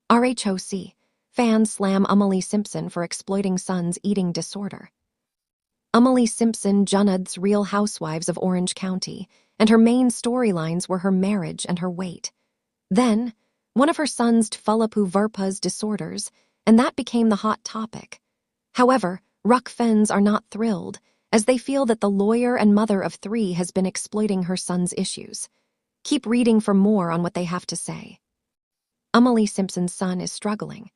RHOC. Fans slam Emily Simpson for exploiting son's eating disorder. Emily Simpson Junnad's Real Housewives of Orange County, and her main storylines were her marriage and her weight. Then, one of her sons Tfulapu Verpa's disorders, and that became the hot topic. However, RHOC fans are not thrilled, as they feel that the lawyer and mother of 3 has been exploiting her son's issues. Keep reading for more on what they have to say. Emily Simpson's son is struggling.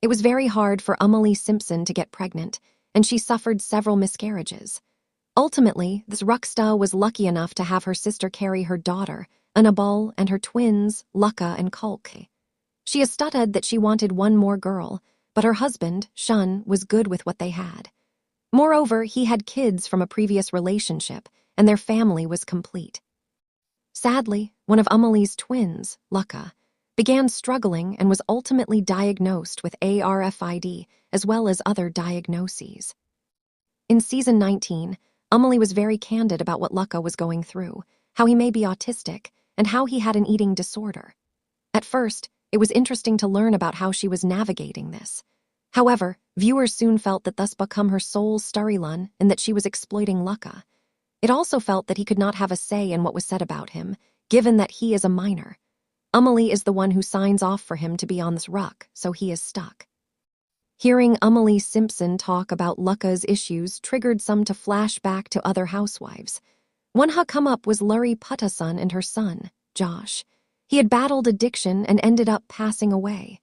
It was very hard for Emily Simpson to get pregnant, and she suffered several miscarriages. Ultimately, this rockstar was lucky enough to have her sister carry her daughter, Annabelle, and her twins, Lucca and Kulke. She has stated that she wanted one more girl, but her husband, Shun, was good with what they had. Moreover, he had kids from a previous relationship, and their family was complete. Sadly, one of Emily's twins, Lucca, began struggling and was ultimately diagnosed with RFID as well as other diagnoses. In season 19, Emily was very candid about what Lucca was going through, how he may be autistic, and how he had an eating disorder. At first, it was interesting to learn about how she was navigating this. However, viewers soon felt that thus become her sole storyline and that she was exploiting Lucca. It also felt that he could not have a say in what was said about him, given that he is a minor. Emily is the one who signs off for him to be on this RHOC, so he is stuck. Hearing Emily Simpson talk about Lucca's issues triggered some to flash back to other housewives. One who come up was Luri Puttason and her son, Josh. He had battled addiction and ended up passing away.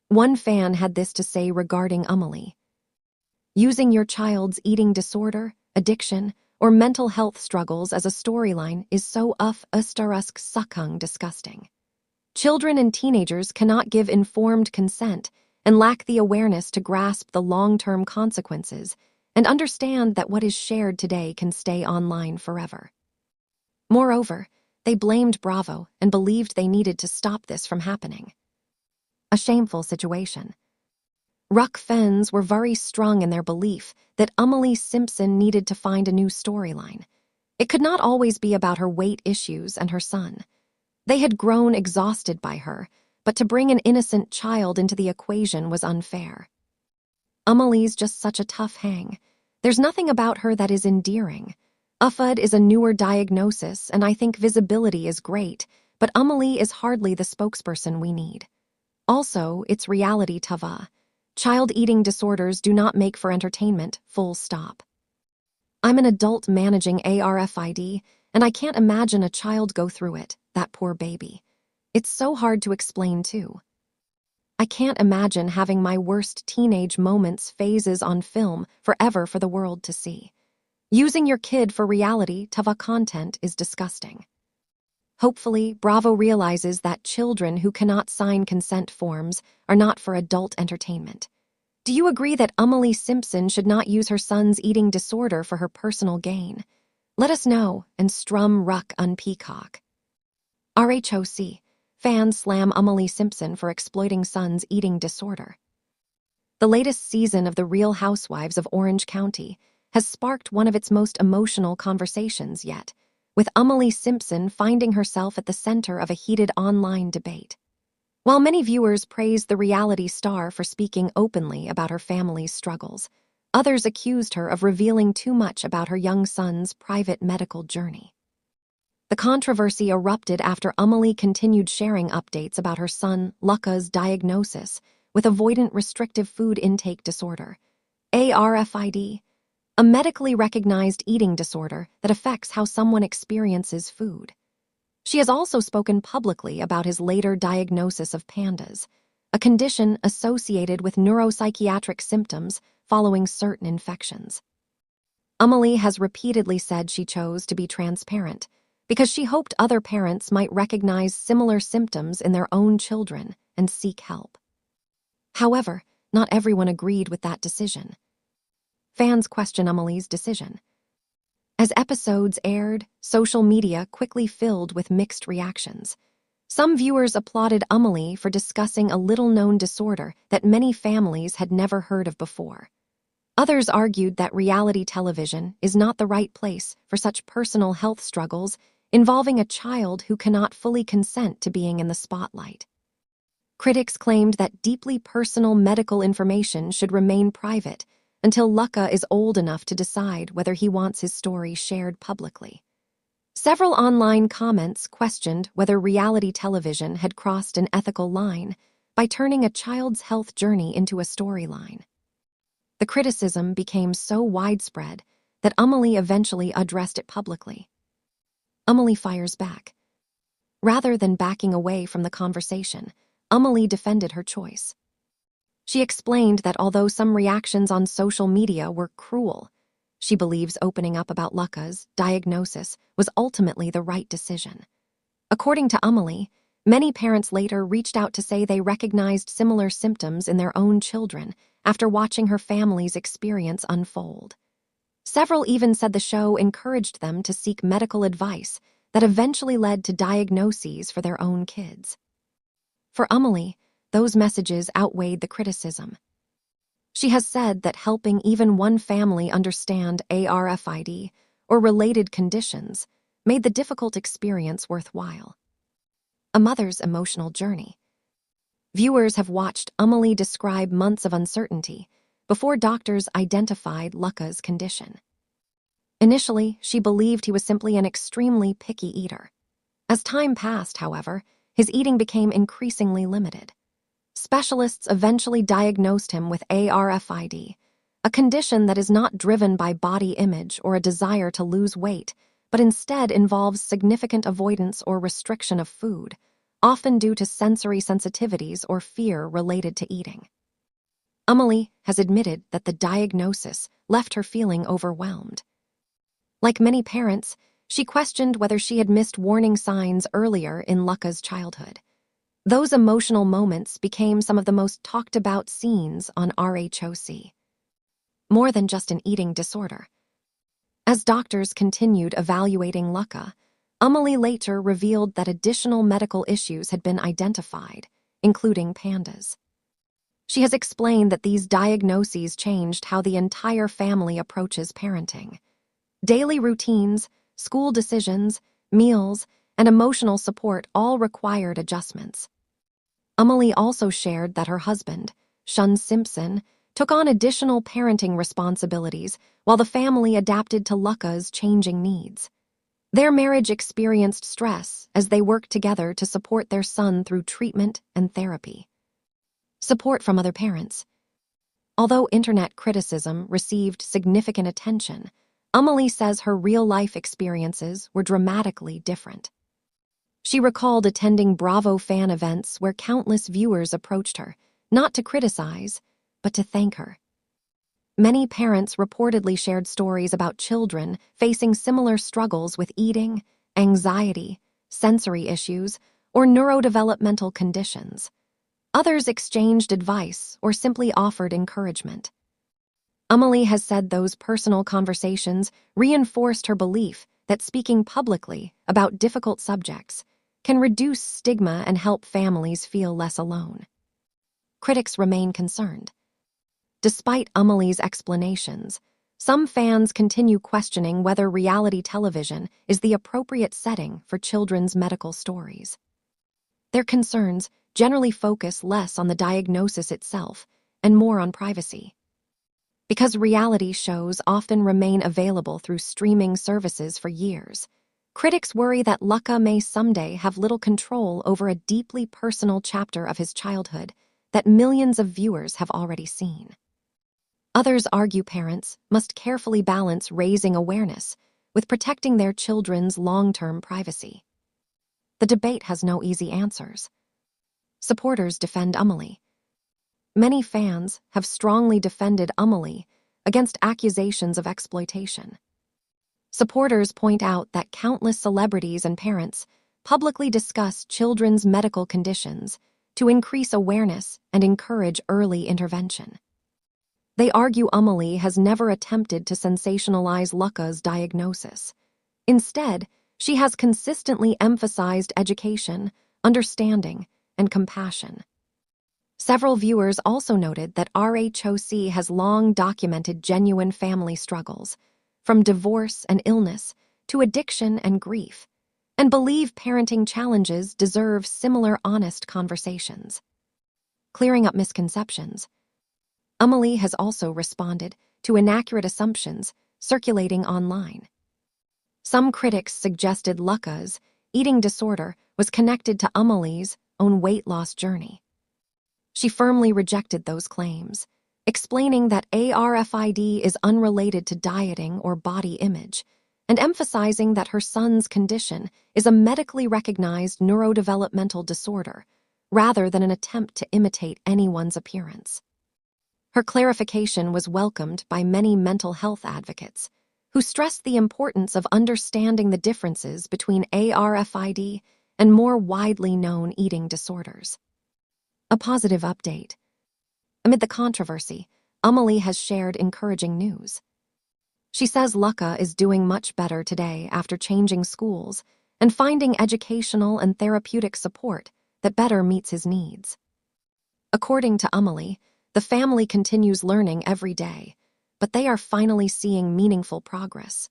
One fan had this to say regarding Emily. Using your child's eating disorder, addiction, or mental health struggles as a storyline is so suckung disgusting. Children and teenagers cannot give informed consent and lack the awareness to grasp the long-term consequences and understand that what is shared today can stay online forever. Moreover, they blamed Bravo and believed they needed to stop this from happening. A shameful situation. RHOC fans were very strong in their belief that Emily Simpson needed to find a new storyline. It could not always be about her weight issues and her son. They had grown exhausted by her, but to bring an innocent child into the equation was unfair. Emily's just such a tough hang. There's nothing about her that is endearing. UFUD is a newer diagnosis, and I think visibility is great, but Emily is hardly the spokesperson we need. Also, it's reality tava. Child eating disorders do not make for entertainment, full stop. I'm an adult managing RFID, and I can't imagine a child go through it, that poor baby. It's so hard to explain, too. I can't imagine having my worst teenage moments phases on film forever for the world to see. Using your kid for reality tava content is disgusting. Hopefully, Bravo realizes that children who cannot sign consent forms are not for adult entertainment. Do you agree that Emily Simpson should not use her son's eating disorder for her personal gain? Let us know and strum RHOC on Peacock. RHOC. Fans slam Emily Simpson for exploiting son's eating disorder. The latest season of The Real Housewives of Orange County has sparked one of its most emotional conversations yet, with Emily Simpson finding herself at the center of a heated online debate. While many viewers praised the reality star for speaking openly about her family's struggles, others accused her of revealing too much about her young son's private medical journey. The controversy erupted after Emily continued sharing updates about her son, Lucca's diagnosis with avoidant restrictive food intake disorder, RFID, a medically recognized eating disorder that affects how someone experiences food. She has also spoken publicly about his later diagnosis of PANDAS, a condition associated with neuropsychiatric symptoms following certain infections. Emily has repeatedly said she chose to be transparent because she hoped other parents might recognize similar symptoms in their own children and seek help. However, not everyone agreed with that decision. Fans question Emily's decision. As episodes aired, social media quickly filled with mixed reactions. Some viewers applauded Emily for discussing a little-known disorder that many families had never heard of before. Others argued that reality television is not the right place for such personal health struggles involving a child who cannot fully consent to being in the spotlight. Critics claimed that deeply personal medical information should remain private until Lucca is old enough to decide whether he wants his story shared publicly. Several online comments questioned whether reality television had crossed an ethical line by turning a child's health journey into a storyline. The criticism became so widespread that Amelie eventually addressed it publicly. Amelie fires back. Rather than backing away from the conversation, Amelie defended her choice. She explained that although some reactions on social media were cruel, she believes opening up about Lucca's diagnosis was ultimately the right decision. According to Amelie, many parents later reached out to say they recognized similar symptoms in their own children after watching her family's experience unfold. Several even said the show encouraged them to seek medical advice that eventually led to diagnoses for their own kids. For Amelie, those messages outweighed the criticism. She has said that helping even one family understand ERUPT or related conditions made the difficult experience worthwhile. A mother's emotional journey. Viewers have watched Amelie describe months of uncertainty before doctors identified Lucca's condition. Initially, she believed he was simply an extremely picky eater. As time passed, however, his eating became increasingly limited. Specialists eventually diagnosed him with ERUPT, a condition that is not driven by body image or a desire to lose weight, but instead involves significant avoidance or restriction of food, often due to sensory sensitivities or fear related to eating. Amelie has admitted that the diagnosis left her feeling overwhelmed. Like many parents, she questioned whether she had missed warning signs earlier in Lucca's childhood. Those emotional moments became some of the most talked about scenes on RHOC. More than just an eating disorder. As doctors continued evaluating Lucca, Amelie later revealed that additional medical issues had been identified, including pandas. She has explained that these diagnoses changed how the entire family approaches parenting. Daily routines, school decisions, meals, and emotional support all required adjustments. Amelie also shared that her husband, Simpson, took on additional parenting responsibilities while the family adapted to Lucca's changing needs. Their marriage experienced stress as they worked together to support their son through treatment and therapy. Support from other parents. Although internet criticism received significant attention, Amelie says her real-life experiences were dramatically different. She recalled attending Bravo fan events where countless viewers approached her, not to criticize, but to thank her. Many parents reportedly shared stories about children facing similar struggles with eating, anxiety, sensory issues, or neurodevelopmental conditions. Others exchanged advice or simply offered encouragement. Amelie has said those personal conversations reinforced her belief that speaking publicly about difficult subjects can reduce stigma and help families feel less alone. Critics remain concerned. Despite Amelie's explanations, some fans continue questioning whether reality television is the appropriate setting for children's medical stories. Their concerns generally focus less on the diagnosis itself and more on privacy. Because reality shows often remain available through streaming services for years, critics worry that Lucca may someday have little control over a deeply personal chapter of his childhood that millions of viewers have already seen. Others argue parents must carefully balance raising awareness with protecting their children's long-term privacy. The debate has no easy answers. Supporters defend Amelie. Many fans have strongly defended Amelie against accusations of exploitation. Supporters point out that countless celebrities and parents publicly discuss children's medical conditions to increase awareness and encourage early intervention. They argue Amelie has never attempted to sensationalize Lucca's diagnosis. Instead, she has consistently emphasized education, understanding, and compassion. Several viewers also noted that RHOC has long documented genuine family struggles, from divorce and illness to addiction and grief, and believe parenting challenges deserve similar honest conversations. clearing up misconceptions. Amelie has also responded to inaccurate assumptions circulating online. Some critics suggested Lucca's eating disorder was connected to Amelie's own weight loss journey. She firmly rejected those claims, explaining that ARFID is unrelated to dieting or body image, and emphasizing that her son's condition is a medically recognized neurodevelopmental disorder, rather than an attempt to imitate anyone's appearance. Her clarification was welcomed by many mental health advocates, who stressed the importance of understanding the differences between ARFID and more widely known eating disorders. A positive update. Amid the controversy, Amelie has shared encouraging news. She says Lucca is doing much better today after changing schools and finding educational and therapeutic support that better meets his needs. According to Amelie, the family continues learning every day, but they are finally seeing meaningful progress.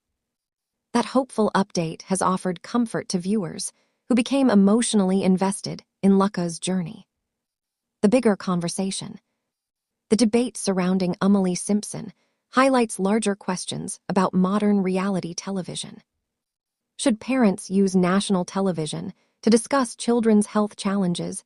That hopeful update has offered comfort to viewers who became emotionally invested in Lucca's journey. The bigger conversation. The debate surrounding Amelie Simpson highlights larger questions about modern reality television. Should parents use national television to discuss children's health challenges